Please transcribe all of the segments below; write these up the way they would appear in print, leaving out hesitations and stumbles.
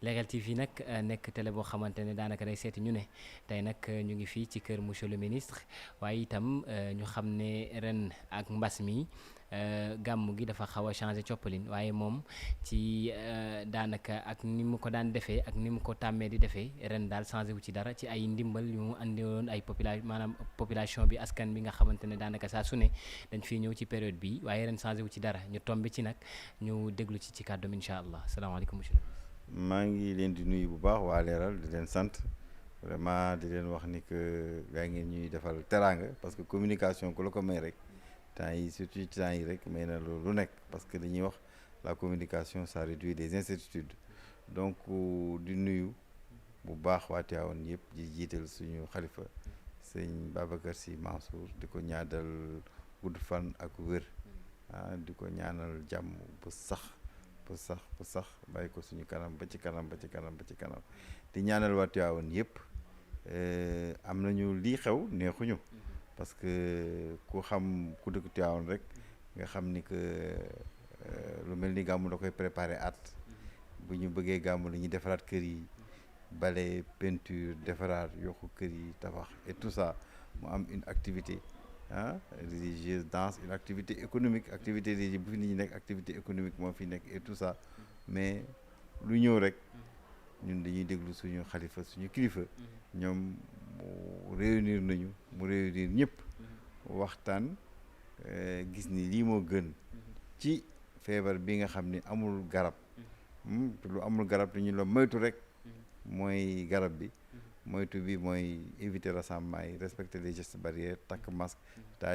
Leral TV nag nekk télé boo xamante ne daanaka day seeti ñu ne tey nag ñu ngi fii ci kër monsieur le ministre waaye itam ñu xam ne ren ak mbas mi gàmmu gi dafa xaw a changé coppalin waaye moom ci daanaka ak ni mu ko daan defee ak ni mu ko tàmmee di defee ren daal changé wu ci dara ci ay ndimbal yu mu andi woon ay population bi askan bi nga xamante ne daanaka saa su ne dañ fiy ñëw ci période bi waaye ren changé wu ci dara ñu tombe ci nag ñu déglu ci kàddoom incha allah salaamaaleykum monsieur le ministre. maa ngi leen di nuyu bu baax waa Leral di leen sant vraiment di leen wax ni que yaa ngeen ñuy defal teraanga parce que communication ku la ko may rek temps yi surtout temps yi rek may na lu nekk parce que dañuy wax la communication ça réduit des incertitudes donc di nuyu bu baax waa Tivaouane yëpp di jiital suñu xalifa sëñ Babacar Sy Mansour di ko ñaadal gudd fan ak wér di ko ñaanal jàmm bu sax bàyyi ko suñu kanam ba ci kanam di ñaanal waa Tivaouane yëpp am nañu lii xew neexuñu parce que ku dëkk Tivaouane rek nga xam ni que lu mel ni gàmmu da koy préparer bu ñu bëggee gàmmu la ñuy defaraat kër yi bale peinture defaraat yokku kër yi tabax et tout ça mu am une activité religieuse danse une activité économique activité religieuse bu fi nit ñi nekk activité économique moo fi nekk et tout ça mais lu ñëw rek ñun dañuy déglu suñu xalifa suñu kilifa ñoom mu réunir ñëpp waxtaan gis ni lii moo gën ci feebar bi nga xam ni amul garab lu amul garab te ñu la moytu rek mooy garab bi moytu bi mooy éviter rassemblement yi respecter les gestes barrières takk masque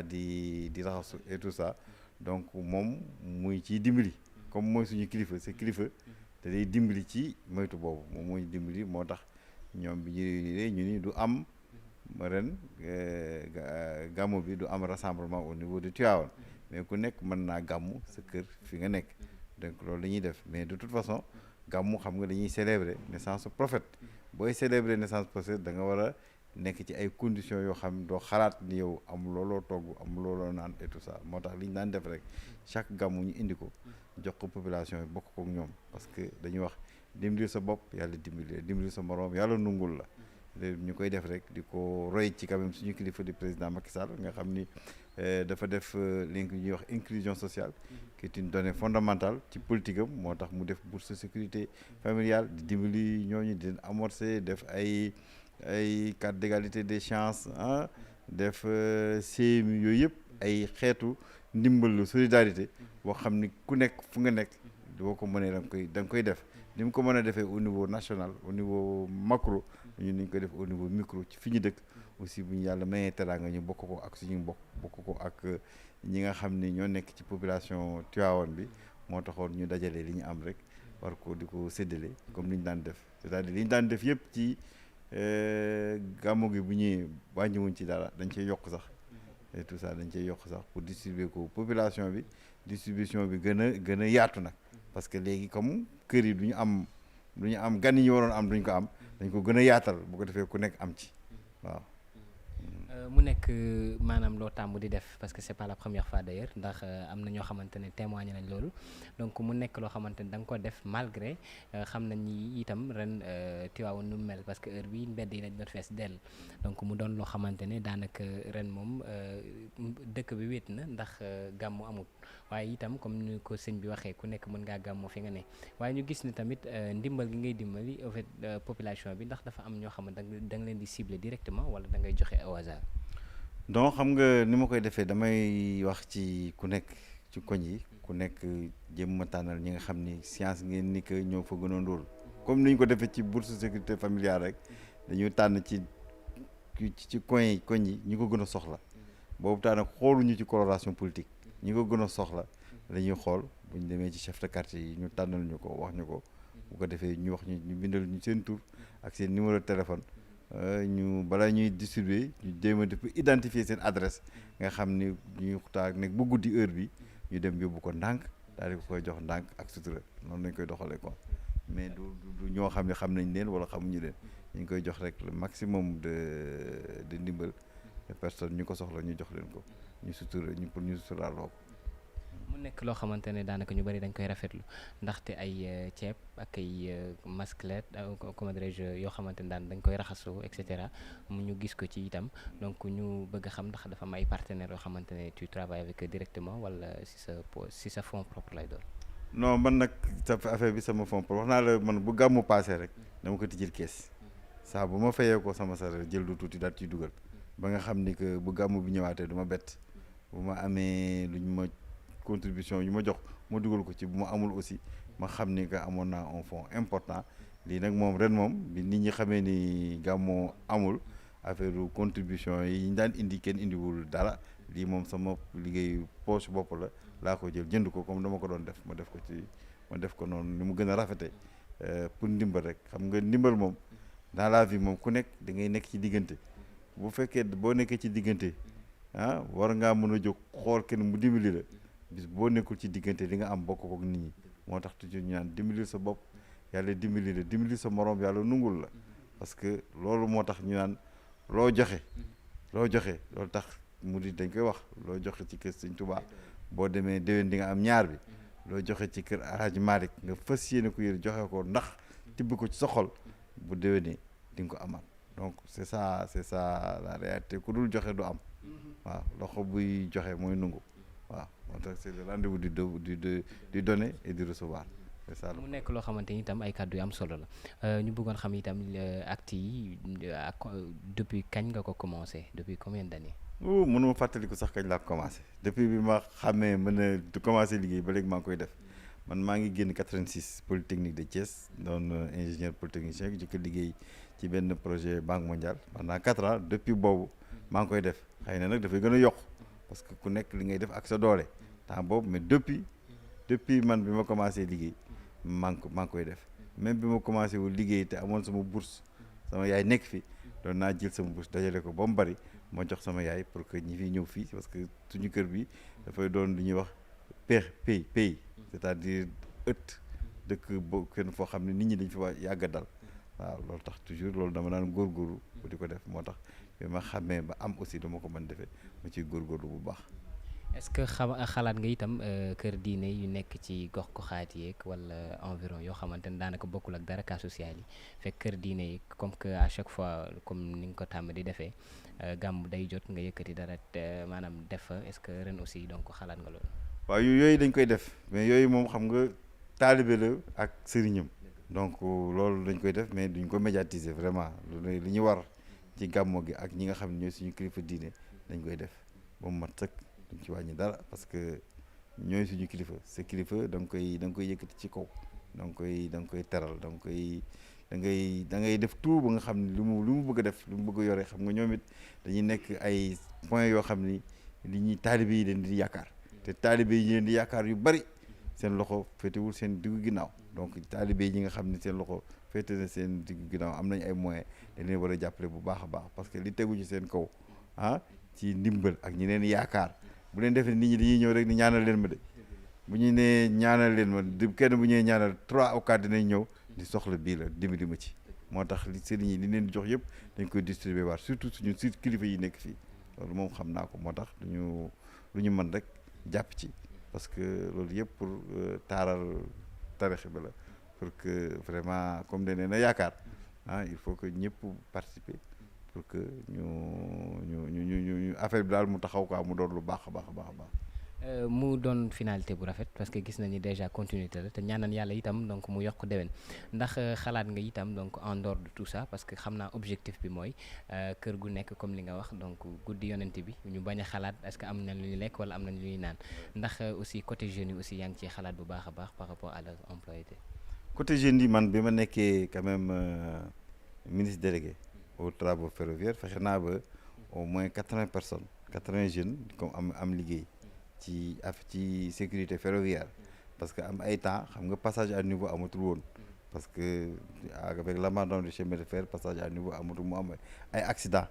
di raxasu et tout ça donc moom muy ciy dimbali comme mooy suñu kilifa c'est kilifa te day dimbali ci moytu boobu moom mooy dimbali moo tax ñoom bi ñu ni du am ren gàmmu bi du am rassemblement au niveau de Tivaouane mais ku nekk mën naa gàmmu sa kër fi nga nekk donc loolu la ñuy def mais de toute façon gàmmu xam nga dañuy célébrer naissance du prophète booy célébrer naissance prophète da nga war a nekk ci ay conditions yoo xam doo xalaat ni yow am looloo togg am looloo naan et tout ça moo tax li ñu daan def rek chaque gàmmu ñu indi ko jox ko population yi bokk ko ak ñoom parce que dañuy wax dimbali sa bopp yàlla dimbali sa moroom yàlla nungul la ñu koy def rek di ko roy ci quand même suñu kilifa di président Macky Sall nga xam ni dafa def li ñuy wax inclusion sociale qui est une donnée fondamentale ci politique am moo tax mu def bourse de sécurité familiale di dimbali ñooñu di leen amorcer def ay carte d'égalité des chances def CMU yooyu yëpp ay xeetu ndimbalu solidarité boo xam ni ku nekk fu nga nekk boo ko mënee da nga koy def ni mu ko mën a defee au niveau national au niveau macro ñun nañ koy def au niveau micro ci fi ñu dëkk aussi bu ñu yàlla mayee teraanga ñu bokk ko ak suñu bokk ko ak ñi nga xam ni ñoo nekk ci population Tivaouane bi moo taxoon ñu dajale li ñu am rek war ko di ko séddale comme li ñu daan def c'est-à-dire li ñu daan def yëpp ci gàmmu gi bu ñëwee wàññiwuñ ci dara dañ cey yokk sax et tout ça dañ cey yokk sax pour distribuer ko population bi distribution bi gën a yaatu nag parce que léegi comme kër yi du ñu am gan yi ñu waroon am duñ ko am dañ ko gën a yaatal bu ko defee ku nekk am ci waaw. mu nekk maanaam loo tàmm di def parce que c'est pas la première fois d'ailleurs ndax am na ñoo xamante ne témoigné nañ loolu donc mu nekk loo xamante ne da nga ko def malgré xam nañ ni itam ren Tivaouane nu mu mel parce que heure bi mbedd yi lañ doon fees dell donc mu doon loo xamante ne daanaka ren moom dëkk bi wéet na ndax gàmmu amut waaye itam comme ni ko sëñ bi waxee ku nekk mën ngaa gàmmoo fi nga ne waaye ñu gis ni tamit ndimbal gi ngay dimbali en fait population bi ndax dafa am ñoo xamante da nga leen di cibler directement wala da ngay joxe au hasard. donc xam nga ni ma koy defee damay wax ci ku nekk ci koñ yi ku nekk jéem ma tànnal ñi nga xam ni science ngeen ni que ñoo fa gën a ndóol comme ni ñu ko defee ci bourse sécurité familiale rek dañu tànn ci koñ yi ñi ko gën a soxla boobu tànn xooluñu ci coloration politique ñi ko gën a soxla dañuy xool bu ñu demee ci chef de quartier yi ñu tànnal ñu ko wax ñu ko bu ko defee ñu wax ñu bindal ñu seen tur ak seen numéro de téléphone ñu balaa ñuy distribuer ñu jéem a def identifier seen adresse nga xam ni ñu taag nekk bu guddi heure bi ñu dem yóbbu ko ndànk daal di ko koy jox ndànk ak sutura noonu lañ koy doxalee ko mais du ñoo xam ne xam nañ leen wala xamuñu leen ñu ngi koy jox rek le maximum de ndimbal de personnes ñu ko soxla ñu jox leen ko ñu sutura ñu pour ñu suturaaloo ko. mu nekk loo xamante ne daanaka ñu bari dañ koy rafetlu ndaxte ay ceeb ak ay masclette comment dirais-je yoo xamante ne dañ koy raxasoo et cetera mu ñu gis ko ci itam donc ñu bëgg a xam ndax dafa am ay partenaires yoo xamante ne tu travailles avec eux directement wala si sa fonds propre lay doon. non man nag sa affaire bi sama fonds propre wax naa la man bu gàmmu paasee rek dama ko tijjil kees saa bu ma fayee ko sama salaire jël lu tuuti daal ciy dugal ba nga xam ni que bu gàmmu bi ñëwaatee du ma bett bu ma amee lu ñu ma contribution yu ma jox ma dugal ko ci bu ma amul aussi ma xam ni que amoon naa un fonds important lii nag moom ren moom bi nit ñi xamee ni gàmmu amul affaire contribution yi ñu daan indi kenn indiwul dara lii moom sama liggéeyu poche bopp la laa ko jël jënd ko comme dama ko doon def ma def ko noonu ni mu gën a rafete pour ndimbal rek xam nga ndimbal moom dans la vie moom ku nekk da ngay nekk ci diggante bu fekkee boo nekkee ci diggante war ngaa mën a jóg xool kenn mu dimbali la bis boo nekkul ci diggante di nga am bokk ak nit ñi moo tax toujours ñu naan dimbali sa bopp yàlla dimbali la dimbali sa morom yàlla nungul la parce que loolu moo tax ñu naan loo joxe loolu tax mu di dañ koy wax loo joxe ci kër Sëñ Tuubaa boo demee déwén di nga am ñaar bi loo joxe ci kër Alaaji Malick nga fas yéene ko yéen joxe ko ndax tibb ko ci sa xol bu déwénee di nga ko amaat donc c'est ça la réalité ku dul joxe du am waaw loxo buy joxe mooy nungu waaw moo tax c'est le rendez-vous du donner et du recevoir c'est ça. mu nekk loo xamante ni itam ay kàddu yu am solo la ñu bëggoon xam itam actes yi depuis kañ nga ko commencé depuis combien d'années. mënuma fàttaliku sax kañ laa commencé depuis bi ma xamee mën a commencé liggéey ba léegi maa ngi koy def man maa ngi génn 86 Polytechnique de Thiès doon ingénieur polytechnicien jëkk liggéey ci benn projet Banque mondiale pendant 4 ans depuis boobu maa ngi koy def xëy na nag dafay gën a yokk parce que ku nekk li ngay def ak sa doole temps boobu mais depuis man bi ma commencé liggéey maa ngi koy def même bi ma commencé wu liggéey te amoon sama bourse sama yaay nekk fi doon naa jël sama bourse dajale ko ba mu bari moo jox sama yaay pour que ñi fi ñëw fii parce que suñu kër bi dafay doon lu ñuy wax pays c'est-à-dire ëtt dëkk boo kenn foo xam ne nit ñi dañ fi wax yàgg dal waaw loolu tax toujours loolu dama daan góorgóorlu bu di ko def moo tax bi ma xamee ba am aussi dama ko mën defee ma ciy góorgóorlu bu baax. est-ce que xalaat nga itam kër diine yu nekk ci gox goxaat yeeg wala environ yoo xamante ne daanaka bokkul ak dara cas social yi fekk kër diine yi comme que à chaque fois comme ni nga ko tàmm di defee gàmm day jot nga yëkkati dara maanaam def fa est-ce que ren aussi donc xalaat nga loolu. waaw yooyu dañ koy def mais yooyu moom xam nga taalibe la ak sëriñam donc loolu dañ koy def mais duñ ko médiatiser vraiment li ñu war ci gàmmo gi ak ñi nga xam ne ñooy suñu kilifa diine dañ koy def ba mu mat sëkk duñ ci wàññi dara parce que ñooy suñu kilifa sa kilifa da nga koy yëkkati ci kaw da nga koy teral da ngay def tout ba nga xam ne lu mu bëgg a def lu mu bëgg a yore xam nga ñoom it dañuy nekk ay points yoo xam ni li ñuy taalibe yi leen di yaakaar te taalibe yi leen di yaakaar yu bari seen loxo féetewul seen diggu ginnaaw donc taalibe yi nga xam ne seen loxo féete na seen diggu ginnaaw am nañ ay moyens dañ leen war a jàppale bu baax a baax parce que li tegu ci seen kaw ci ndimbal ak ñi leen yaakaar bu leen defee nit ñi dañuy ñëw rek ni ñaanal leen ma de bu ñu nee ñaanal leen ma kenn bu ñëwee ñaanal 3 ou 4 dinañ ñëw di soxla bii la dimbali ma ci moo tax li sëriñ yi li leen di jox yëpp dañ koy distribuer waat surtout suñu kilifa yi nekk fii loolu moom xam naa ko moo tax lu ñu mën rek jàpp ci parce que loolu yëpp pour taaral tarix bi la pour que vraiment comme dañ na yaakaar il faut que ñëpp participer pour que ñu affaire bi daal mu taxaw quoi mu doon lu baax a baax. mu doon finalité bu rafet parce que gis nañu déjà continuité la te ñaanal yàlla itam donc mu yokk déwén ndax xalaat nga itam donc en dehors de tout ça parce que xam naa objectif bi mooy kër gu nekk comme li nga wax donc guddi yonent bi ñu bañ a xalaat est-ce que am nañ lu ñu lekk wala am nañ lu ñuy naan ndax aussi côté jeunes yi aussi yaa ngi ciy xalaat bu baax a baax par rapport à leur employabilité. côté jeunes yi man bi ma nekkee quand même ministre délégué aux travaux ferroviaires fexe naa ba au moins 80 personnes 80 jeunes comme am liggéey ci sécurité ferroviaire parce que am ay temps xam nga passage à niveau amatul woon parce que avec l'abandon du chemin de fer passage à niveau amatul mu am ay accident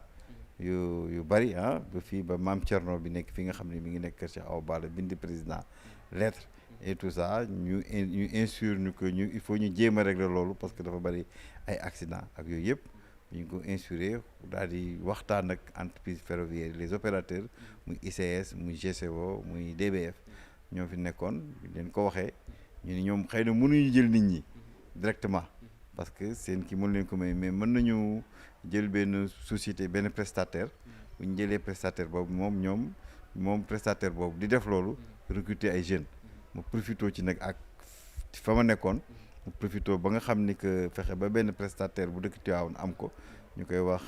yu bari ba fii ba maam Thierno bi nekk fi nga xam ne mi ngi nekk kër Cheikh Awa Balla bind président lettre et tout ça ñu insuré ñu que il faut ñu jéem a régler loolu parce que dafa bari ay accident ak yooyu yëpp ñu ngi ko insuré daal di waxtaan ak entreprise ferroviaire les opérateurs muy ICS muy GCO muy DBF ñoo fi nekkoon leen ko waxee ñu ni ñoom xëy na mënuñu jël nit ñi directement parce que seen kii mën leen ko may mais mën nañu jël benn société benn prestataire bu ñu jëlee prestataire boobu moom prestataire boobu di def loolu recruter ay jeunes mu profité ci nag ak fa ma nekkoon mu profité ba nga xam ni que fexe ba benn prestataire bu dëkk Tivaouane am ko ñu koy wax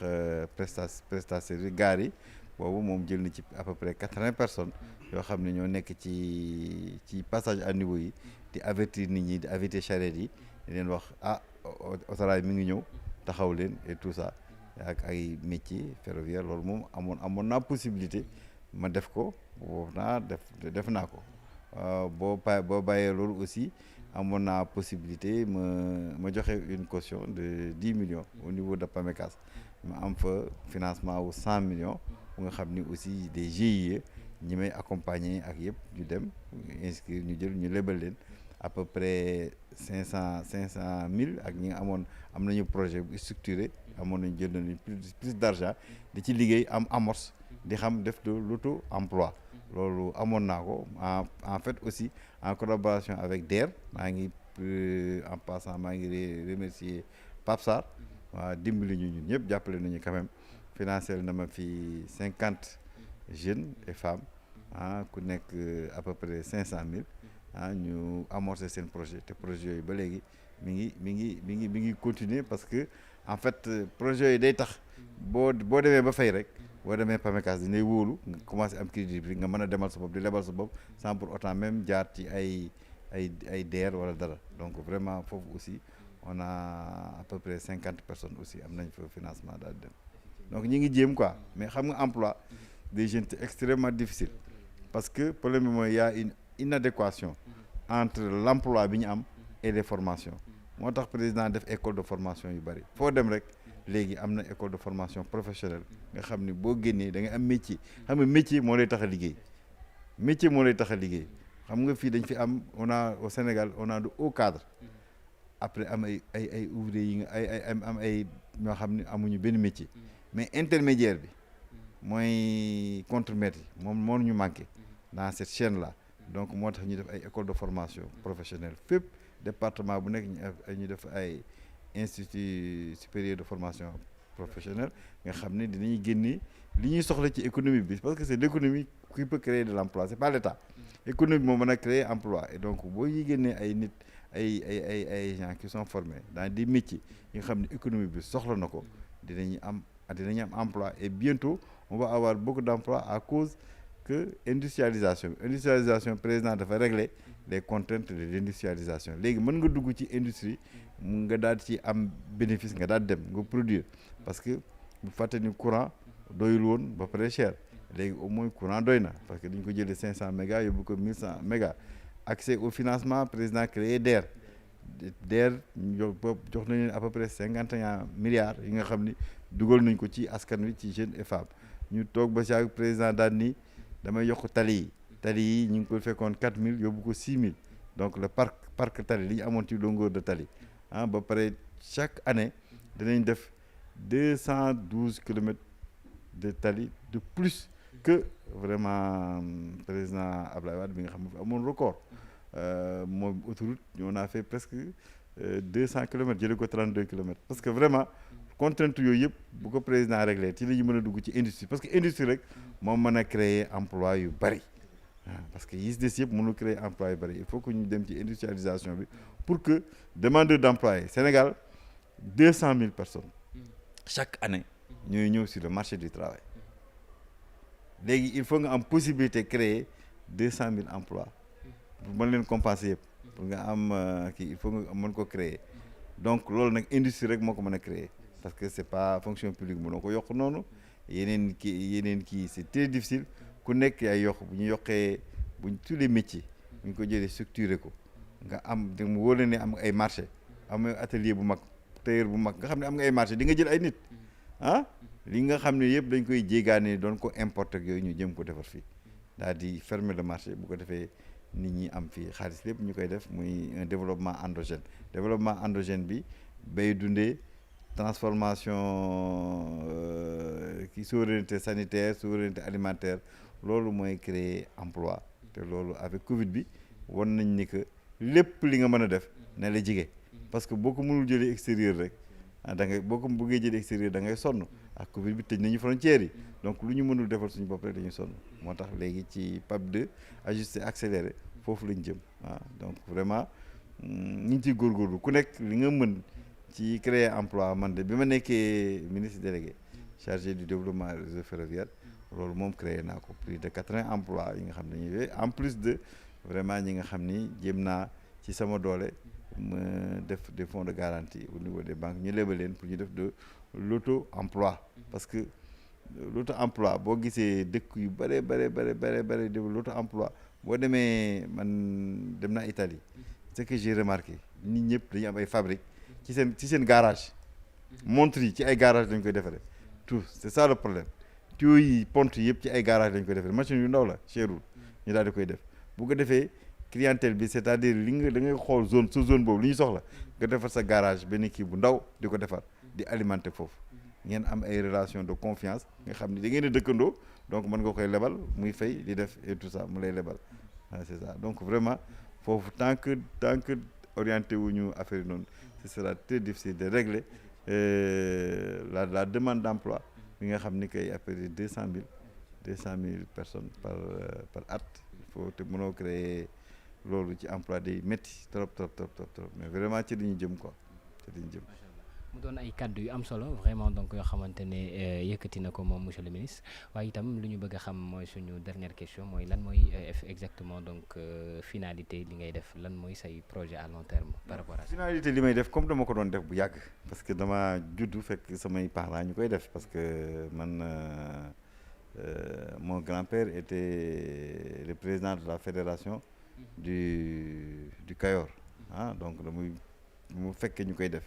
prestataire gaar yi boobu moom jël na ci à peu près 80 personnes yoo xam ne ñoo nekk ci passage à niveau yi di avertir nit ñi di avertir charrette yi di leen wax autorail mi ngi ñëw taxaw leen et tout ça ak ay métiers ferroviaire loolu moom amoon naa possibilité ma def ko boobu def naa ko boo bàyyee loolu aussi amoon naa possibilité ma joxe une caution de 10 millions au niveau de PAMECAS ma am fa financement wu 100 millions bu nga xam ni aussi des GIE ñi may accompagner ak yëpp ñu dem inscrire ñu jël ñu lebal leen à peu près 500 000 ak ñi nga am nañu projet bu structuré amoon nañu jël nañu plus d'argent di ci liggéey am amorce di xam def de l'auto-emploi loolu amoon naa ko en fait aussi en collaboration avec DER maa ngi en passant maa ngi remercier Pape Sarr waaw dimbali ñu ñun ñëpp jàppale nañu quand même financier na ma fi 50 jeunes et femmes ku nekk à peu près 500 000 ñu amorcer seen projet te projet yooyu ba léegi mi ngi continuer parce que en fait projet yooyu day tax boo demee ba fay rek boo demee PAMECAS dinay wóolu nga commencé am crédit bi nga mën a demal sa bopp di lebal sa bopp sans pour autant même jaar ci ay DER wala dara donc vraiment foofu aussi on a à peu près 50 personnes aussi am nañ fa financement daal di dem donc ñi ngi jéem quoi mais xam nga emploi des jeunes c'est extrêmement difficile parce que problème bi mooy y a une inadéquation entre l'emploi bi ñu am et les formations moo tax président def école de formation yu bari foo dem rek léegi am na école de formation professionnelle nga xam ni boo génnee da nga am métier xam nga métier moo lay tax a liggéey xam nga fii dañ fi am au Sénégal on a de hauts cadres après am ay ouvriers yi nga am ay ñoo xam ne amuñu benn métier mais intermédiaire bi mooy contremaître yi moom moo ñu manqué dans cette chaîne là donc moo tax ñu def ay école de formation professionnelle fépp département bu nekk ñu def ay institut supérieur de formation professionnelle nga xam ne dinañuy génne li ñuy soxla ci économie bi parce que c'est l'économie qui peut créer de l'emploi c'est pas l'État économie moo mën a créer emploi et donc boo yi génnee ay nit ay gens qui sont formés dans des métiers yi nga xam ne économie bi soxla na ko dinañu am emploi et bientôt on va avoir beaucoup d'emplois à cause que industrialisation président dafa régler les contraintes de l'industrialisation léegi mën nga dugg ci industrie mu nga daal ci am bénéfice nga daal dem nga produire parce que bu fàtte ni courant doyul woon ba pare cher léegi au moins courant doy na parce que dañ ko jëlee 500 mégas yóbbu ko 1100 mégas accès au financement président créé DER jox nañu à peu près 51 milliards yi nga xam ni dugal nañ ko ci askan wi ci jeunes et femmes ñu toog ba si président daal ni damay yokk tali yi ñu ngi ko fekkoon 4000 yóbbu ko 6000 donc le parc tali li ñu amoon ci longueur de tali ba pare chaque année dinañ def 212 kilomètres de tali de plus que vraiment président Abdoulaye Wade bi nga xam ne amoon record moom autoroute on a fait presque 200 kilomètres jëlee ko 32 kilomètres parce que vraiment contrainte yooyu yëpp bu ko président réglé ci la ñu mën a dugg ci industrie parce que industrie rek moom mën a créer emploi yu bari parce que yi des yëpp mënul créer emploi yu bari il faut que ñu dem ci industrialisation bi pour que demandeur d'emploi yi Sénégal 200 000 personnes chaque année ñooy ñëw sur le marché du travail léegi il faut nga am possibilité créer 200 000 emplois pour mën leen compenser yëpp pour nga am kii il faut nga mën ko créer donc loolu nag industrie rek moo ko mën a créer parce que c'est pas fonction publique mënoo ko yokk noonu yeneen kii c'est très difficile ku nekk ay yokk bu ñu yokkee tous les métiers bu ñu ko jëlee structuré ko nga am da mu wóor ne am ay marché am atelier bu mag tailleur bu mag nga xam ne am nga ay marché di nga jël ay nit li nga xam ne yëpp dañ koy jéegaane doon ko importer ak yooyu ñu jëm ko defar fii daal di fermer le marché bu ko defee nit ñi am fii xaalis lépp ñu koy def muy un développement endogène bi bay dundee transformation souveraineté sanitaire souveraineté alimentaire loolu mooy créer emploi te loolu avec Covid bi won nañ ni que lépp li nga mën a def na la jige parce que boo ko mënul jëlee extérieur rek da ngay boo ko bëggee jëlee extérieur da ngay sonn ak Covid bi tëj nañu frontières yi donc lu ñu mënul defal suñu bopp rek dañuy sonn moo tax léegi ci PAP 2 ajusté accéléré foofu lañ jëm donc vraiment ñu ngi ciy góorgóorlu ku nekk li nga mën ci créer emploi man de bi ma nekkee ministre délégué chargé du développement réseau ferroviaire loolu moom créé naa ko plus de 80 emplois yi nga xam ne ñu en plus de vraiment ñi nga xam ni jéem naa ci sama doole ma def des fonds de garantie au niveau des banques ñu lebal leen pour ñu def de l'auto emploi parce que l'auto emploi boo gisee dëkk yu bare def l'auto emploi boo demee man dem naa Italie ce que j'ai remarqué nit ñëpp dañu am ay fabrique ci seen garage montre yi ci ay garage dañ koy defaree tout c'est ça le problème tuyaux yi pont yëpp ci ay garage dañ koy defaree machine yu ndaw la cherul ñu daal di koy def bu ko defee clientèle bi c'est-à-dire li nga da ngay xool zone boobu li ñu soxla nga defar sa garage benn kii bu ndaw di ko defar di alimenter foofu ngeen am ay relation de confiance nga xam ni da ngeen a dëkkandoo donc mën nga koy lebal muy fay di def et tout ça mu lay lebal c'est ça donc vraiment foofu tant que orienté wu ñu affaire yi noonu ce sera très difficile de régler la demande d'emploi bi nga xam ni kay après 200 000 personnes par at il faut te mënoo créer loolu ci emploi day métti trop mais vraiment ci li ñu jëm quoi ci li ñu jëm. mu doon ay kàddu yu am solo vraiment donc yoo xamante ne yëkkati na ko moom monsieur le ministre waaye itam lu ñu bëgg a xam mooy suñu dernière question mooy lan mooy exactement donc finalité li ngay def lan mooy say projet à long terme par rapport à ça. Finalité li may def comme dama ko doon def bu yàgg parce que dama juddu fekk samay parents ñu koy def parce que man mon grand-père était le président de la fédération du Kayor donc mu fekkee ñu koy def.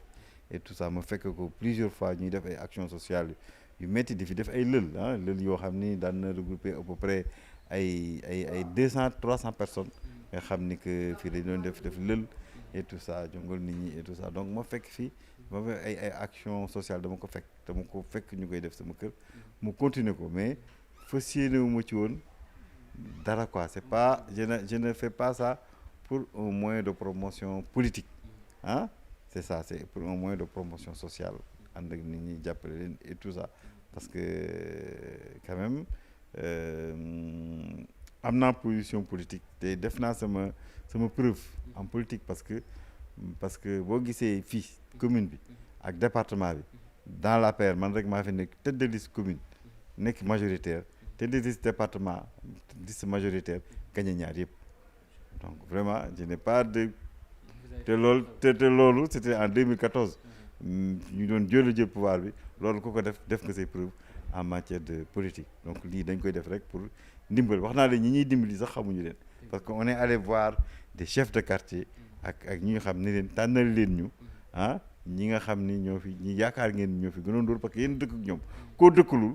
Et tout ça ma fekk ko plusieurs fois ñuy def ay actions sociales yu métti di fi def ay lël yoo xam ni daan na regrouper à peu près ay 200-300 personnes nga xam ni que fii dañ doon def lël et tout ça jongal nit ñi et tout ça donc ma fekk fii ma fekk ay actions sociales dama ko fekk ñu koy def sama kër mu continuer ko mais fas yéene wu ma ci woon dara quoi c'est pas je ne fais pas ça pour un moyen de promotion politique c'est ça c'est pour un moyen de promotion sociale ànd ak nit ñi jàppale leen et tout ça parce que quand même am naa position politique te def naa sama preuve en politique parce que boo gisee fii commune bi ak département bi dans l'APR man rek maa fi nekk tête de liste commune nekk majoritaire tête de liste département liste majoritaire gagné ñaar yëpp donc vraiment je n'ai pas de te loolu c'était en 2014 ñu doon jël pouvoir bi loolu ku ko def nga say preuve en matière de politique donc lii dañ koy def rek pour ndimbal wax naa leen ñi ñuy dimbali sax xamuñu leen parce que on est allé voir des chefs de quartier ak ñi nga xam ne leen tànnal leen ñu ñi nga xam ni ñoo fi ñi yaakaar ngeen ñoo fi gënoon dóor parce que yéen dëkk ak ñoom koo dëkkalul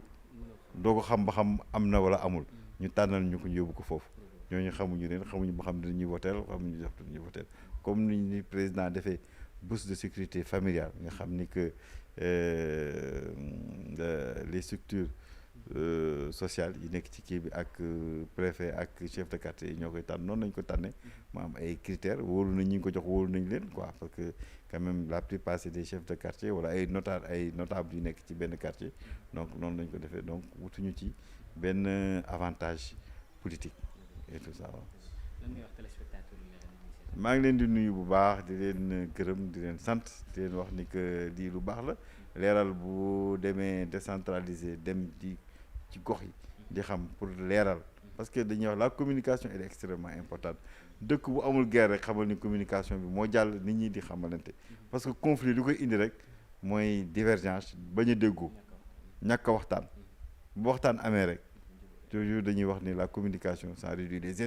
doo ko xam ba xam am na wala amul ñu tànnal ñu ko yóbbu ko foofu ñooñu xamuñu leen xamuñu ba xam dinañuy woteel xamuñu def duñuy woteel comme ni président defee bourse de sécurité familiale nga xam ni que les structures sociales yi nekk ci kii bi ak préfet ak chef de quartier yi ñoo koy tànn noonu lañ ko tànnee mu am ay critères wóolu nañ ñi ngi ko jox wóolu nañ leen quoi parce que quand même la plupart c'est des chefs de quartier wala ay notables yu nekk ci benn quartier donc noonu lañ ko defee donc wutuñu ci benn avantage politique et tout ça waaw. maa ngi leen di nuyu bu baax di leen gërëm di leen sant di leen wax ni que lii lu baax la leeral bu demee décentralisé dem ci gox yi di xam pour leeral parce que dañuy wax la communication elle est extrêmement importante dëkk bu amul guerre rek xamal ni communication bi moo jàll nit ñi di xamalante parce que conflit lu koy indi rek mooy divergence bañ a déggoo ñàkk a waxtaan bu waxtaan amee rek toujours dañuy wax ni la communication ça réduit les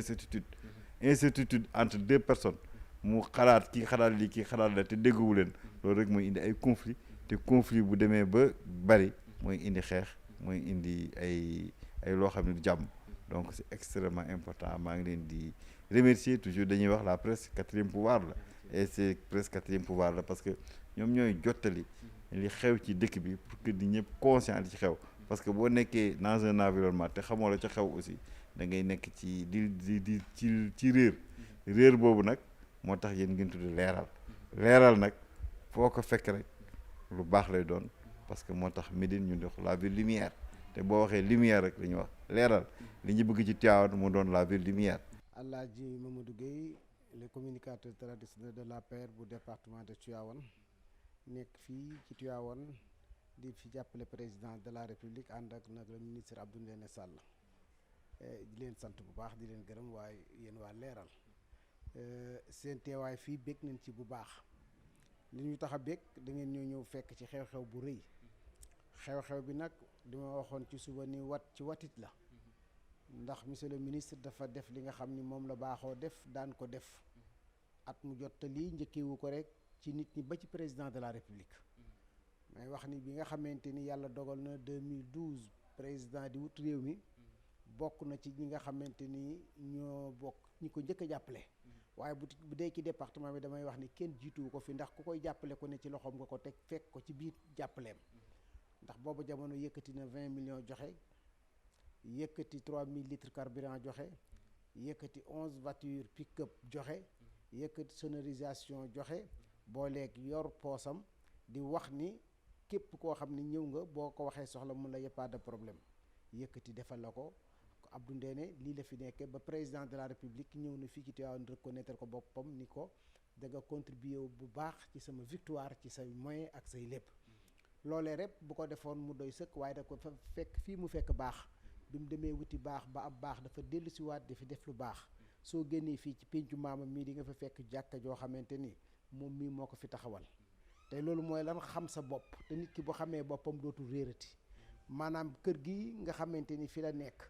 incertitude entre deux personnes mu xalaat kii xalaat lii kii xalaat la te déggowu leen loolu rek mooy indi ay conflit te conflit bu demee ba bari mooy indi xeex mooy indi ay loo xam ne du jàmm donc c'est extrêmement important maa ngi leen di remercier toujours dañuy wax la presse quatrième pouvoir la et c'est presque quatrième pouvoir la parce que ñoom ñooy jottali li xew ci dëkk bi pour que di ñëpp conscient li ci xew parce que boo nekkee dans un environnement te xamoo la ca xew aussi da ngay nekk ci di ci réer boobu nag moo tax yéen ngeen tudd leeral nag foo ko fekk rek lu baax lay doon parce que moo tax Médine ñu dox la ville lumière te boo waxee lumière rek li ñuy wax leeral li ñu bëgg ci Tivaouane mu doon la ville lumière. Alhaji Mamadou Gueye le communicateur traditionnel de l'APR bu département de Tivaouane nekk fii ci Tivaouane di fi jàppale président de la république ànd ak nag le ministre Abdou Ndéné Sall di leen sant bu baax di leen gërëm waaye yéen waa leeral seen teewaay fii bég nañ ci bu baax li ñu tax a bég da ngeen ñëw fekk ci xew-xew bu rëy xew-xew bi nag dima waxoon ci suba ni ci watit la ndax monsieur le ministre dafa def li nga xam ni moom la baaxoo def daan ko def at mu jot lii njëkkewu ko rek ci nit ñi ba ci président de la république may wax ni bi nga xamante ni yàlla dogal na 2012 président di wut réew mi bokk na ci ñi nga xamante ni ñoo bokk ñi ko njëkk a jàppale waaye bu dee ci département bi damay wax ni kenn jiituwu ko fi ndax ku koy jàppale ko ne ci loxoom nga ko teg fekk ko ci biir jàppaleem ndax boobu jamono yëkkati na 20 millions joxe yëkkati 3000 litres carburant joxe yëkkati 11 voitures pick-up joxe yëkkati sonorisation joxe booleeg yor poosam di wax ni képp koo xam ne ñëw nga boo ko waxee soxla mun la y a pas de problème yëkkati defal la ko Abdou Ndéné lii la fi nekkee ba président de la république ñëw na fii ci Tivaouane reconnaître ko boppam ni ko da nga contribuer bu baax ci sama victoire ci say moyen ak say lépp loolee rek bu ko defoon mu doy sëkk waaye da ko fa fekk fii mu fekk baax bi mu demee wuti baax ba ab baax dafa dellu siwaat di fi def lu baax soo génnee fii ci péncu maamam mii di nga fa fekk jàkka joo xamante ni moom mii moo ko fi taxawal te loolu mooy lan xam sa bopp te nit ki bu xamee boppam dootul réerati maanaam kër gi nga xamante ni fi la nekk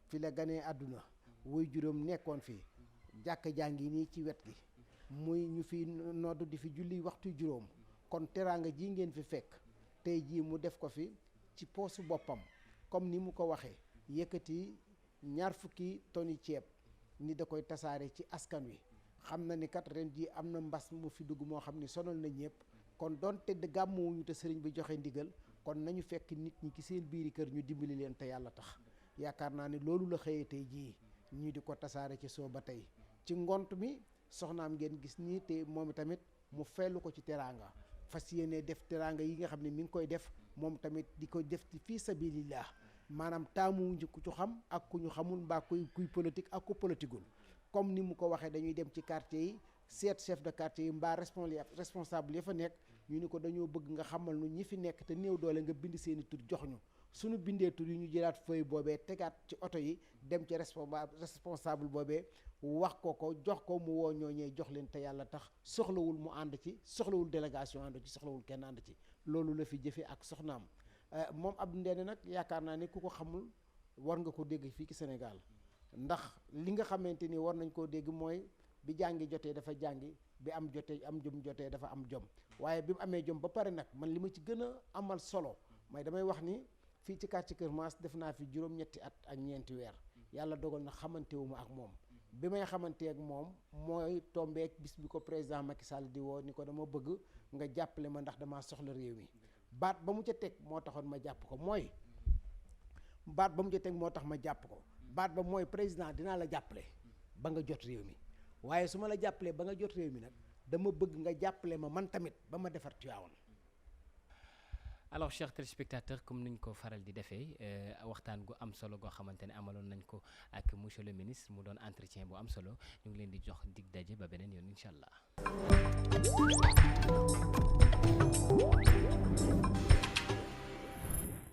fi la ganee àdduna woy juróom nekkoon fii jàkka jàngi nii ci wet gi muy ñu fi nodd di fi julli waxtu juróom kon teraanga ji ngeen fi fekk tey jii mu def ko fi ci poosu boppam comme ni mu ko waxee yëkkati 20 tonni ceeb ni da koy tasaare ci askan wi xam na ni kat ren jii am na mbas mu fi dugg moo xam ni sonal na ñëpp kon doon tëdd gàmmuwuñu te sëriñ bi joxe ndigal kon nañu fekk nit ñi ci seen biiri kër ñu dimbali leen te yàlla tax yaakaar naa ni loolu la xëyee tey jii ñii di ko tasaare ci soo ba tey ci ngont mi soxnaam ngeen gis nii te moom tamit mu fellu ko ci teraanga fas yéene def teraanga yi nga xam ne mi ngi koy def moom tamit di ko def ci fii sabilillah maanaam taamuwuñu ku ñu xam ak ku ñu xamul mbaa kuy politique ak ku politiqueul comme ni mu ko waxee dañuy dem ci quartier yi seet chef de quartier yi mbaa responsable ya fa nekk ñu ni ko dañoo bëgg nga xamal nu ñi fi nekk te néew doole nga bind seeni tur jox ñu suñu bindee tur yi ñu jëlaat feuille boobee tegaat ci oto yi dem ci responsable boobee wax ko jox ko mu woo ñooñee jox leen te yàlla tax soxlawul mu ànd ci soxlawul délégation ànd ci soxlawul kenn ànd ci loolu la fi jëfee ak soxnaam moom Abdou Ndéné nag yaakaar naa ni ku ko xamul war nga ko dégg fii ci Sénégal ndax li nga xamante ni war nañ koo dégg mooy bi jàngi jotee dafa jàngi bi am jotee am jom jotee dafa am jom waaye bi mu amee jom ba pare nag man li ma ci gën a amal solo mooy damay wax ni fii ci quartier Kër Maas def naa fi juróom-ñetti at ak ñeenti weer yàlla dogal na xamantewuma ak moom bi may xamante ak moom mooy tombeek bis bi ko président Macky Sall di woo ni ko dama bëgg nga jàppale ma ndax damaa soxla réew mi baat ba mu ca teg moo taxoon ma jàpp ko mooy baat ba mu ca teg moo tax ma jàpp ko baat ba mooy président dinaa la jàppale ba nga jot réew mi waaye su ma la jàppalee ba nga jot réew mi nag dama bëgg nga jàppale ma man tamit ba ma defar Tivaouane. Alors chers téléspectateurs comme niñ ko faral di defee waxtaan gu am solo goo xamante ne amaloon nañ ko ak monsieur le ministre mu doon entretien bu am solo ñu ngi leen di jox dig daje ba beneen yoon incha allah.